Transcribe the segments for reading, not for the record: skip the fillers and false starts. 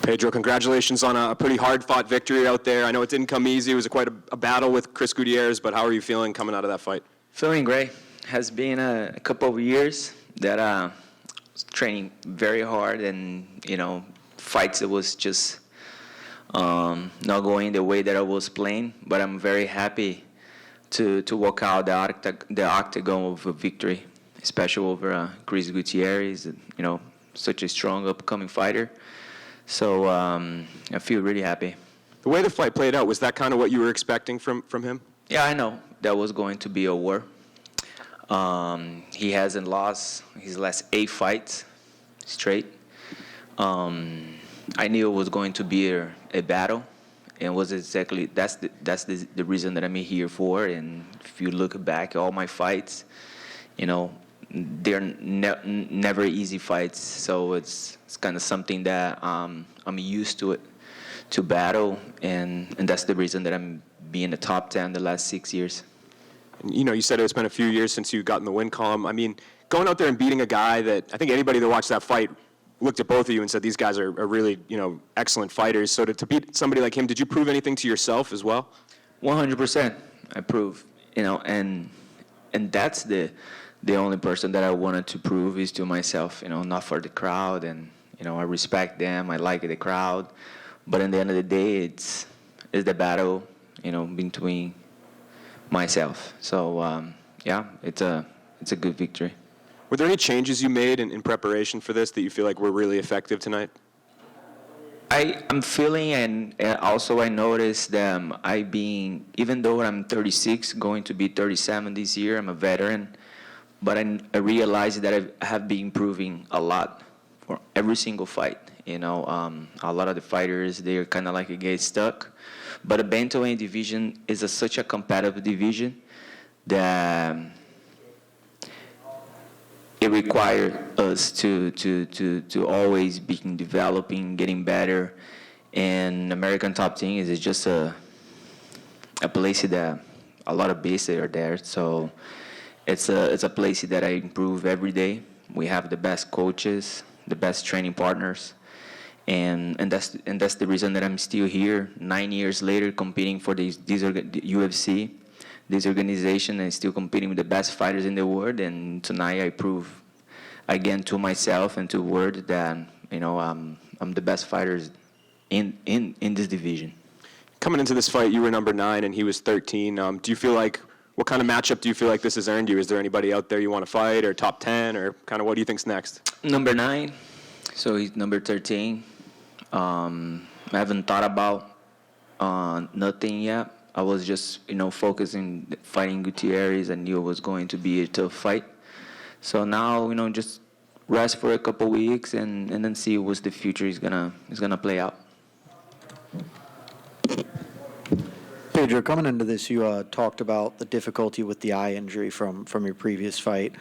Pedro, congratulations on a pretty hard-fought victory out there. I know it didn't come easy. It was quite a battle with Chris Gutierrez, but how are you feeling coming out of that fight? Feeling great. Has been a couple of years that was training very hard, and fights that was just not going the way that I was playing. But I'm very happy to walk out the octagon with a victory, especially over Chris Gutierrez. Such a strong upcoming fighter. So I feel really happy. The way the fight played out, was that kind of what you were expecting from him? Yeah, I know that was going to be a war. He hasn't lost his last 8 fights straight. I knew it was going to be a battle, and was exactly that's the reason that I'm here for. And if you look back at all my fights, they're never easy fights. So it's kind of something that I'm used to battle, and that's the reason that I'm being the top 10 the last 6 years. You said it's been a few years since you got in the win column. I mean, going out there and beating a guy that I think anybody that watched that fight looked at both of you and said these guys are really excellent fighters. So to beat somebody like him, did you prove anything to yourself as well? 100%. I proved, and that's the only person that I wanted to prove is to myself, not for the crowd. And I respect them. I like the crowd, but at the end of the day, it's the battle, between myself. So yeah, it's a good victory. Were there any changes you made in preparation for this that you feel like were really effective tonight? I'm feeling, and also I noticed that even though I'm 36, going to be 37 this year, I'm a veteran, but I realized that I have been improving a lot for every single fight. A lot of the fighters, they're kind of like get stuck. But the bantamweight division is such a competitive division that it requires us to always be developing, getting better. And American Top Team is just a place that a lot of beasts are there. So it's a place that I improve every day. We have the best coaches, the best training partners. And that's the reason that I'm still here 9 years later, competing for the UFC, this organization, and still competing with the best fighters in the world. And tonight I prove again to myself and to the world that I'm the best fighters in this division. Coming into this fight, you were number 9 and he was 13. Do you feel like, what kind of matchup do you feel like this has earned you? Is there anybody out there you want to fight, or top 10, or kind of what do you think's next? Number 9, so he's number 13. I haven't thought about nothing yet. I was just, focusing fighting Gutierrez. I knew it was going to be a tough fight. So now, just rest for a couple weeks and then see what the future is gonna play out. Pedro, coming into this, you talked about the difficulty with the eye injury from your previous fight.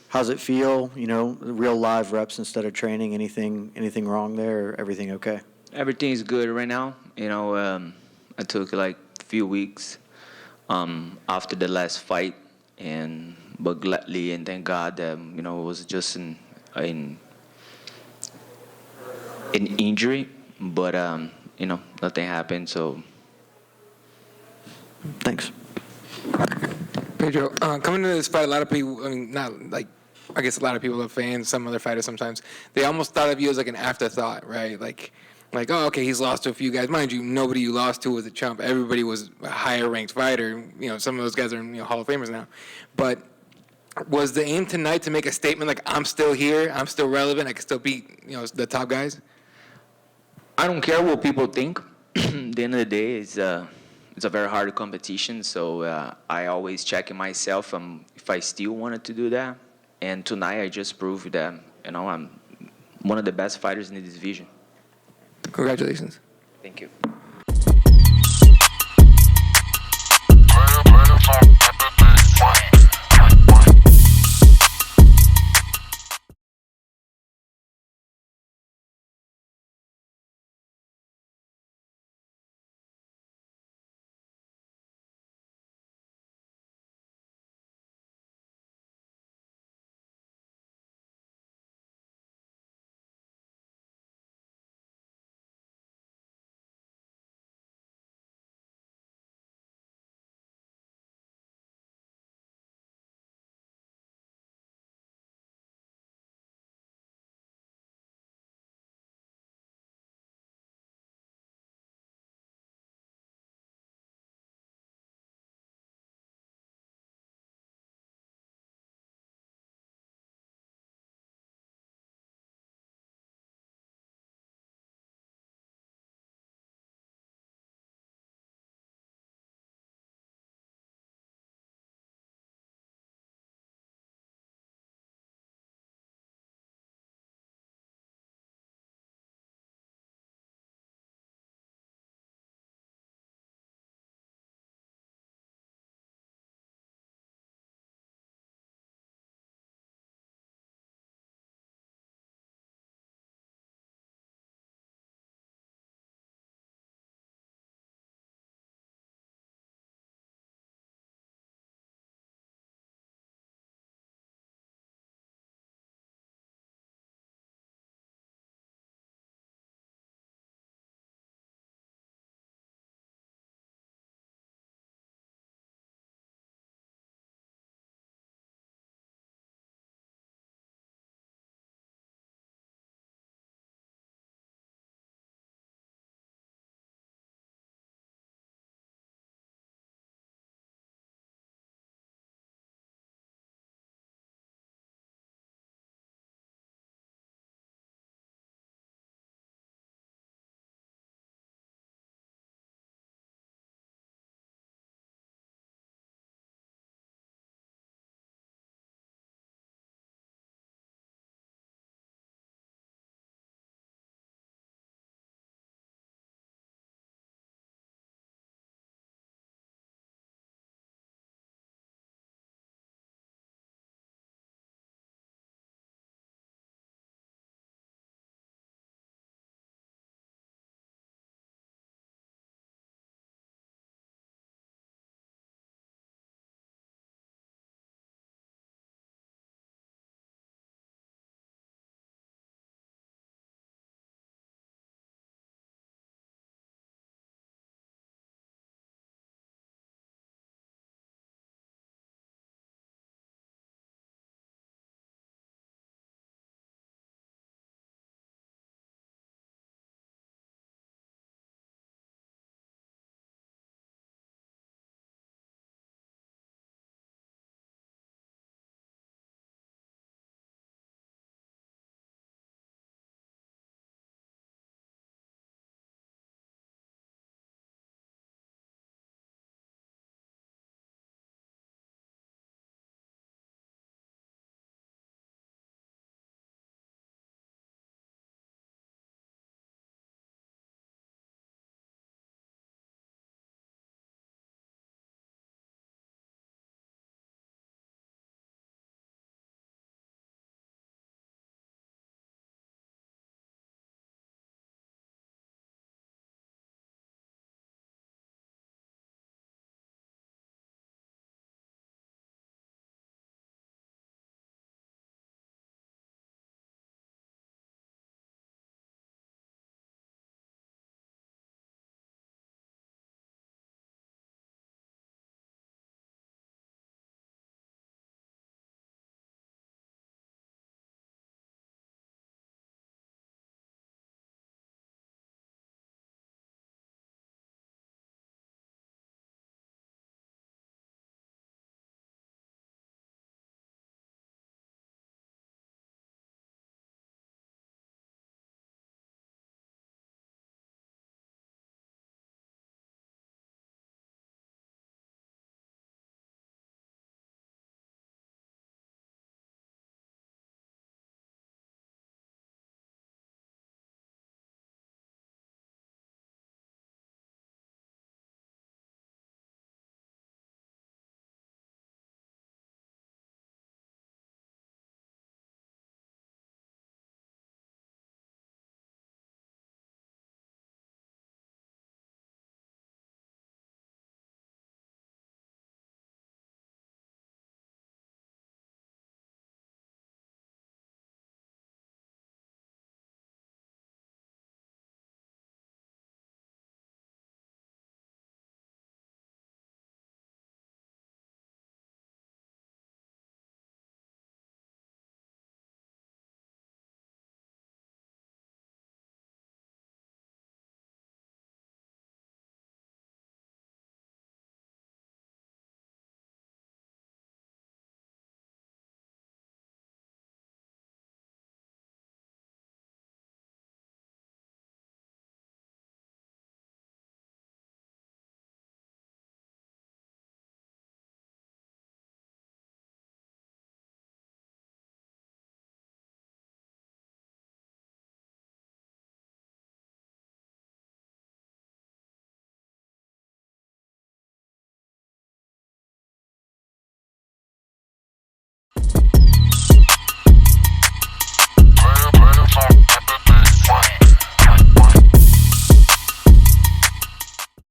How's it feel? Real live reps instead of training. Anything wrong there? Or everything okay? Everything is good right now. I took like a few weeks after the last fight, but gladly and thank God that it was just an injury, but nothing happened. So thanks. Pedro, coming into this fight, a lot of people, I guess a lot of people are fans, some other fighters sometimes, they almost thought of you as like an afterthought, right? Like, oh, okay, he's lost to a few guys. Mind you, nobody you lost to was a chump. Everybody was a higher-ranked fighter. Some of those guys are Hall of Famers now. But was the aim tonight to make a statement like, I'm still here, I'm still relevant, I can still beat the top guys? I don't care what people think. At the end of the day, it's a very hard competition. So I always check myself if I still wanted to do that. And tonight I just proved that I'm one of the best fighters in this division. Congratulations. Thank you.